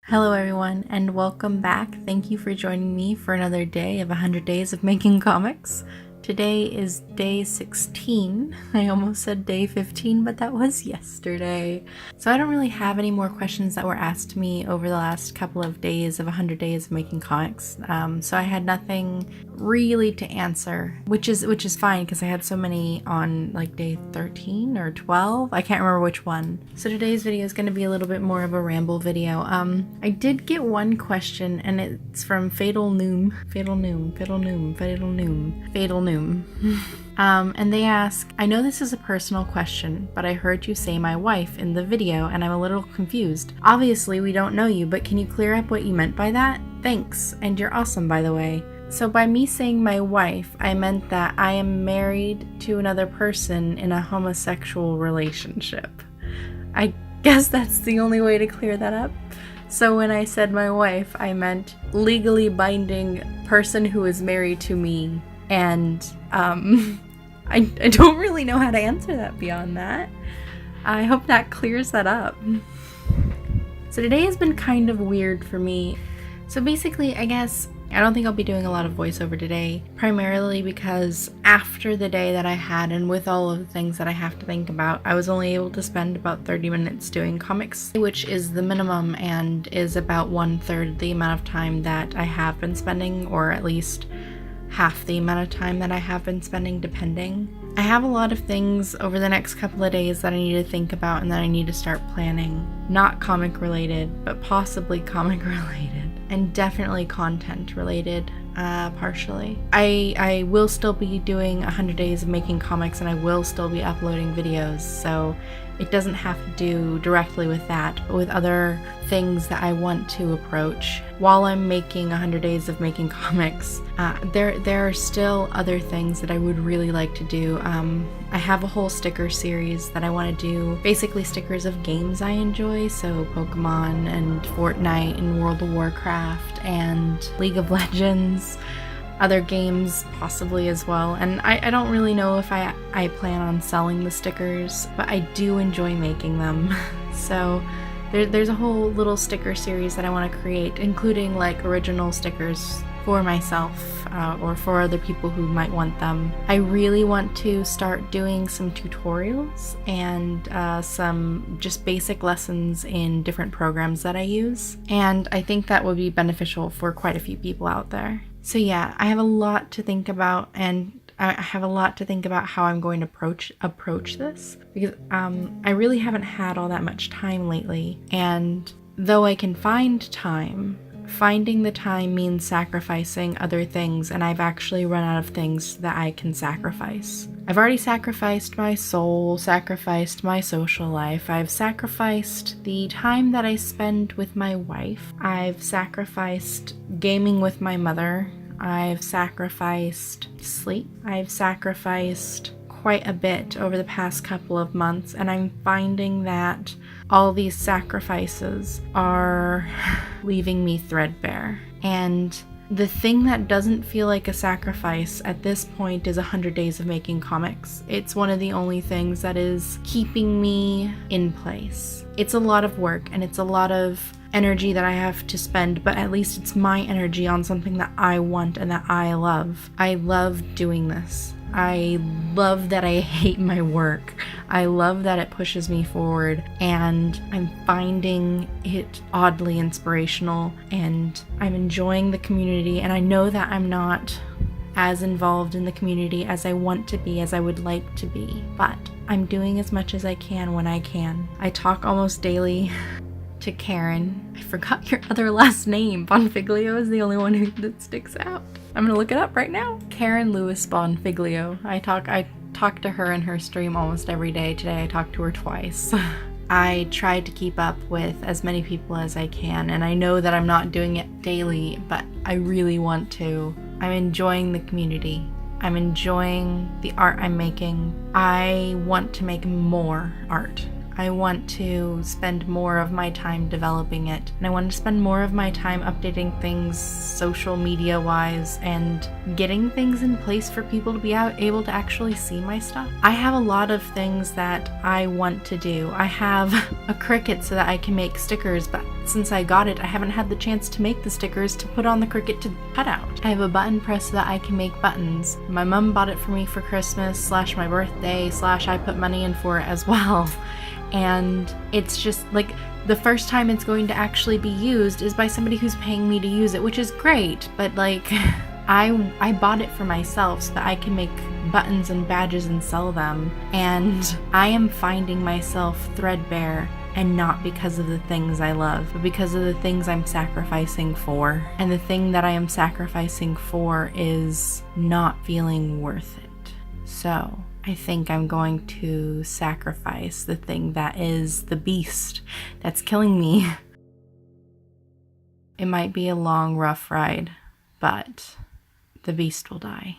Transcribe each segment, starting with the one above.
Hello everyone and welcome back. Thank you for joining me for another day of 100 days of making comics. Today is day 16. I almost said day 15, but that was yesterday. So I don't really have any more questions that were asked to me over the last couple of days of 100 days of making comics. So I had nothing really to answer, which is fine because I had so many on like day 13 or 12. I can't remember which one. So today's video is going to be a little bit more of a ramble video. I did get one question and it's from Fatal Noom. And they ask, I know this is a personal question, but I heard you say my wife in the video and I'm a little confused. Obviously we don't know you, but can you clear up what you meant by that? Thanks, and you're awesome by the way. So by me saying my wife, I meant that I am married to another person in a homosexual relationship. I guess that's the only way to clear that up. So when I said my wife, I meant legally binding person who is married to me, and I don't really know how to answer that beyond that. I hope that clears that up. So today has been kind of weird for me. So basically, I guess I don't think I'll be doing a lot of voiceover today, primarily because after the day that I had and with all of the things that I have to think about, I was only able to spend about 30 minutes doing comics, which is the minimum and is about 1/3 the amount of time that I have been spending, or at least half the amount of time that I have been spending, depending. I have a lot of things over the next couple of days that I need to think about and that I need to start planning. Not comic related, but possibly comic related. And definitely content related, partially. I will still be doing 100 days of making comics and I will still be uploading videos, so it doesn't have to do directly with that, but with other things that I want to approach. While I'm making 100 days of making comics, there are still other things that I would really like to do. I have a whole sticker series that I want to do, basically stickers of games I enjoy, so Pokemon and Fortnite and World of Warcraft and League of Legends, other games possibly as well. And I don't really know if I plan on selling the stickers, but I do enjoy making them. So there's a whole little sticker series that I want to create, including like original stickers for myself or for other people who might want them. I really want to start doing some tutorials and some just basic lessons in different programs that I use, and I think that would be beneficial for quite a few people out there. So yeah, I have a lot to think about, and I have a lot to think about how I'm going to approach this, because I really haven't had all that much time lately, and though I can find time, finding the time means sacrificing other things, and I've actually run out of things that I can sacrifice. I've already sacrificed my soul, sacrificed my social life, I've sacrificed the time that I spend with my wife, I've sacrificed gaming with my mother, I've sacrificed sleep, I've sacrificed quite a bit over the past couple of months, and I'm finding that all these sacrifices are leaving me threadbare. And the thing that doesn't feel like a sacrifice at this point is 100 days of making comics. It's one of the only things that is keeping me in place. It's a lot of work and it's a lot of energy that I have to spend, but at least it's my energy on something that I want and that I love. I love doing this. I love that I hate my work. I love that it pushes me forward, and I'm finding it oddly inspirational, and I'm enjoying the community, and I know that I'm not as involved in the community as I want to be, as I would like to be, but I'm doing as much as I can when I can. I talk almost daily to Karen. I forgot your other last name. Bonfiglio is the only one that sticks out. I'm gonna look it up right now. Karen Lewis Bonfiglio. I talk to her in her stream almost every day. Today I talked to her twice. I try to keep up with as many people as I can, and I know that I'm not doing it daily, but I really want to. I'm enjoying the community. I'm enjoying the art I'm making. I want to make more art. I want to spend more of my time developing it. And I want to spend more of my time updating things social media wise and getting things in place for people to be able to actually see my stuff. I have a lot of things that I want to do. I have a Cricut so that I can make stickers, but since I got it, I haven't had the chance to make the stickers to put on the Cricut to cut out. I have a button press so that I can make buttons. My mom bought it for me for Christmas / my birthday / I put money in for it as well. And it's just like the first time it's going to actually be used is by somebody who's paying me to use it, which is great, but like I bought it for myself so that I can make buttons and badges and sell them. And I am finding myself threadbare, and not because of the things I love, but because of the things I'm sacrificing for. And the thing that I am sacrificing for is not feeling worth it. So I think I'm going to sacrifice the thing that is the beast that's killing me. It might be a long, rough ride, but the beast will die.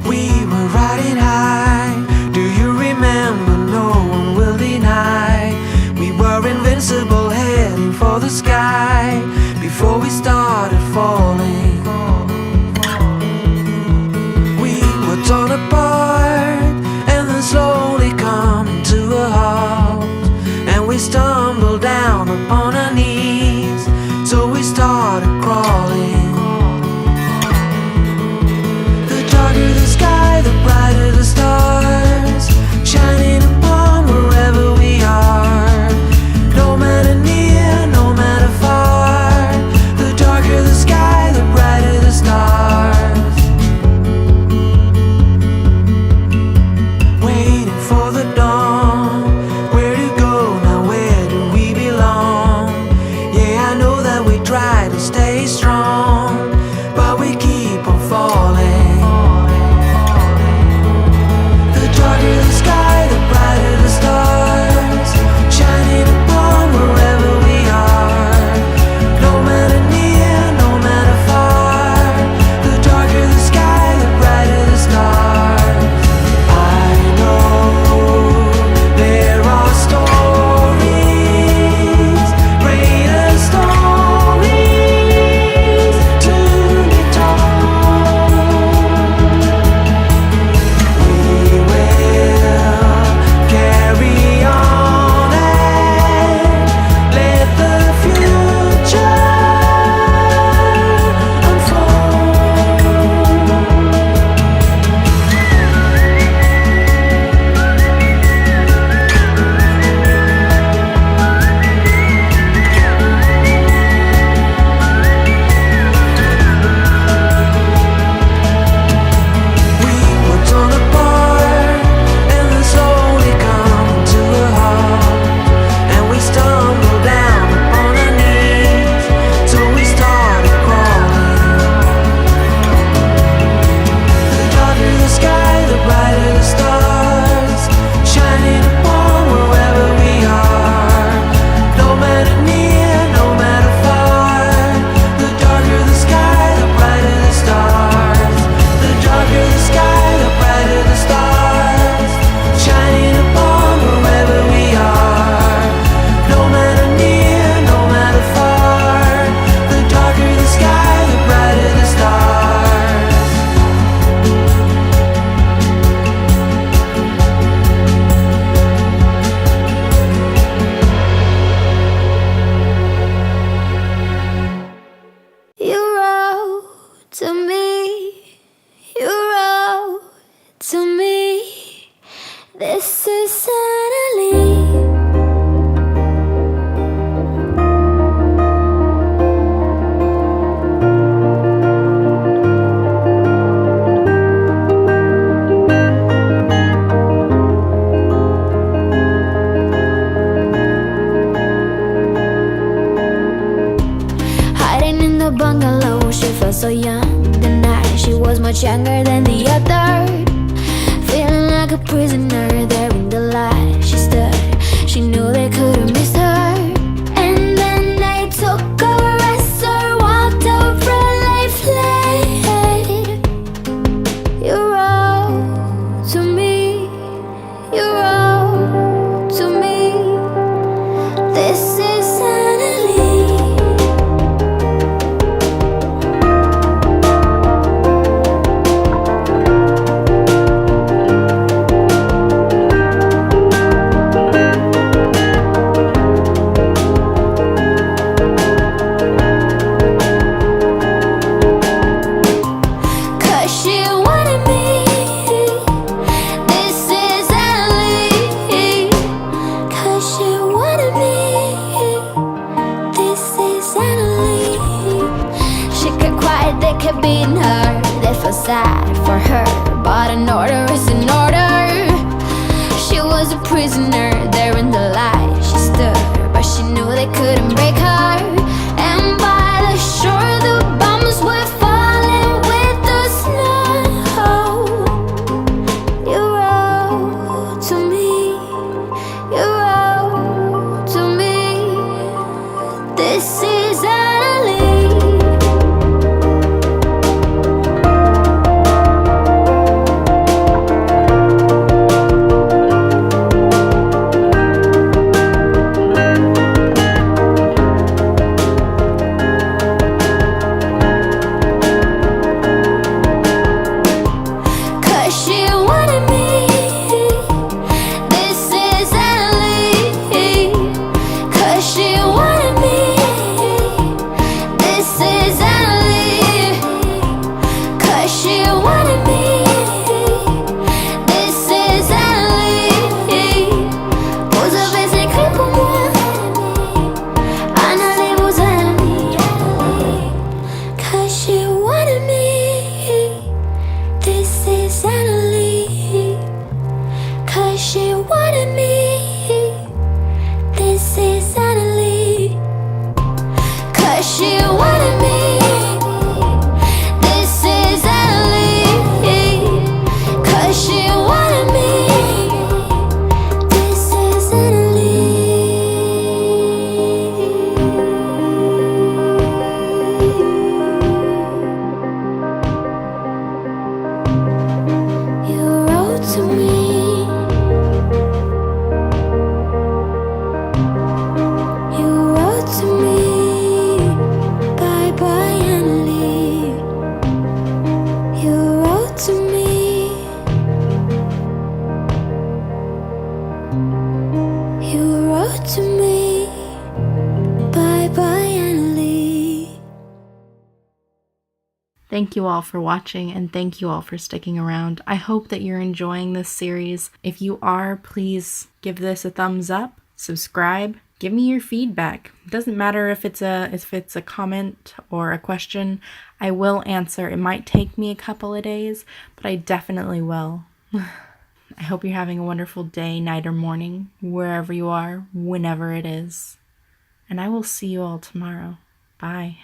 We were riding high, do you remember? No one will deny. We were invincible, heading for the sky before we started falling. We were torn apart and then slowly coming to a halt, and we stumbled down upon our knees, so we started crawling. The darker the sky, the brighter the stars, shining upon wherever we are. No matter near, no matter far, the darker the sky, the brighter the stars. Waiting for the dawn, where to go now, where do we belong? Yeah, I know that we try to stay strong, but we keep on falling. The darker the sky, the brighter the stars, shining upon wherever we are. No matter near, no matter far, the darker the sky, the brighter the stars. I know there are stories, greater stories to be told. We will carry on and let the future unfold. We were torn apart and then slowly come to a halt, and we stumbled down upon our knees, so we started crawling. The darker the sky, the brighter the stars, shining upon wherever we are. No matter near, no matter far, the darker the sky, the brighter the stars. The darker the sky, the brighter the stars, shining upon wherever we are. No matter near, no matter far, the darker the sky, the brighter the stars. You wrote to me, you wrote to me, this is suddenly. Hiding in the bungalow, she felt so young. The night she was much younger than the other, feeling like a prisoner there in the light. She stood, she knew they couldn't miss her. And then they took her as her walked over a life flight. felt sad for her, but an order is an order. She was a prisoner there in the light. She stood, but she knew they couldn't break her. And by the shore, the bombs were falling with the snow. You wrote to me, you wrote to me. This is Annalie. Thank you all for watching, and thank you all for sticking around. I hope that you're enjoying this series. If you are, please give this a thumbs up, subscribe, give me your feedback. It doesn't matter if it's a comment or a question. I will answer. It might take me a couple of days, but I definitely will. I hope you're having a wonderful day, night, or morning, wherever you are, whenever it is. And I will see you all tomorrow. Bye.